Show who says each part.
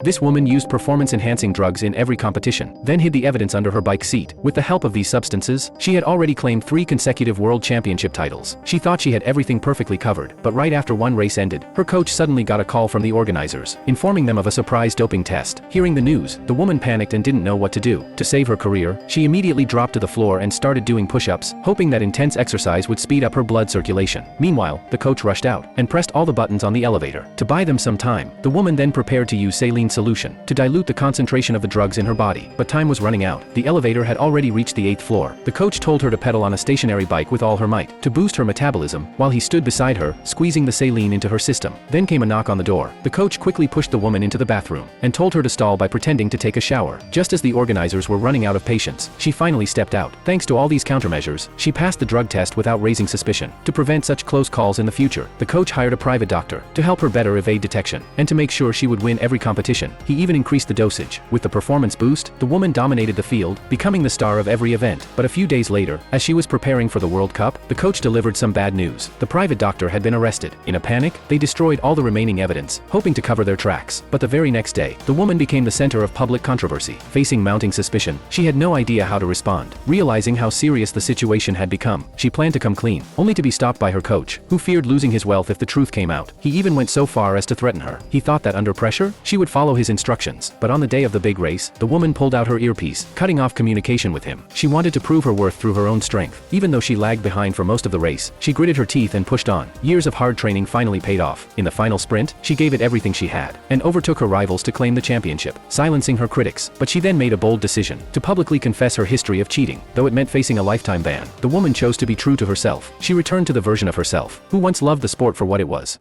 Speaker 1: This woman used performance-enhancing drugs in every competition, then hid the evidence under her bike seat. With the help of these substances, she had already claimed 3 consecutive world championship titles. She thought she had everything perfectly covered, but right after one race ended, her coach suddenly got a call from the organizers, informing them of a surprise doping test. Hearing the news, the woman panicked and didn't know what to do. To save her career, she immediately dropped to the floor and started doing push-ups, hoping that intense exercise would speed up her blood circulation. Meanwhile, the coach rushed out and pressed all the buttons on the elevator. To buy them some time, the woman then prepared to use saline solution to dilute the concentration of the drugs in her body. But time was running out. The elevator had already reached the 8th floor. The coach told her to pedal on a stationary bike with all her might to boost her metabolism, while he stood beside her, squeezing the saline into her system. Then came a knock on the door. The coach quickly pushed the woman into the bathroom and told her to stall by pretending to take a shower. Just as the organizers were running out of patience, she finally stepped out. Thanks to all these countermeasures, she passed the drug test without raising suspicion. To prevent such close calls in the future, the coach hired a private doctor to help her better evade detection and to make sure she would win every competition. He even increased the dosage. With the performance boost, the woman dominated the field, becoming the star of every event. But a few days later, as she was preparing for the World Cup, the coach delivered some bad news. The private doctor had been arrested. In a panic, they destroyed all the remaining evidence, hoping to cover their tracks. But the very next day, the woman became the center of public controversy. Facing mounting suspicion, she had no idea how to respond. Realizing how serious the situation had become, she planned to come clean, only to be stopped by her coach, who feared losing his wealth if the truth came out. He even went so far as to threaten her. He thought that under pressure, she would follow his instructions. But on the day of the big race, the woman pulled out her earpiece, cutting off communication with him. She wanted to prove her worth through her own strength. Even though she lagged behind for most of the race, she gritted her teeth and pushed on. Years of hard training finally paid off. In the final sprint, she gave it everything she had, and overtook her rivals to claim the championship, silencing her critics. But she then made a bold decision to publicly confess her history of cheating. Though it meant facing a lifetime ban, the woman chose to be true to herself. She returned to the version of herself who once loved the sport for what it was.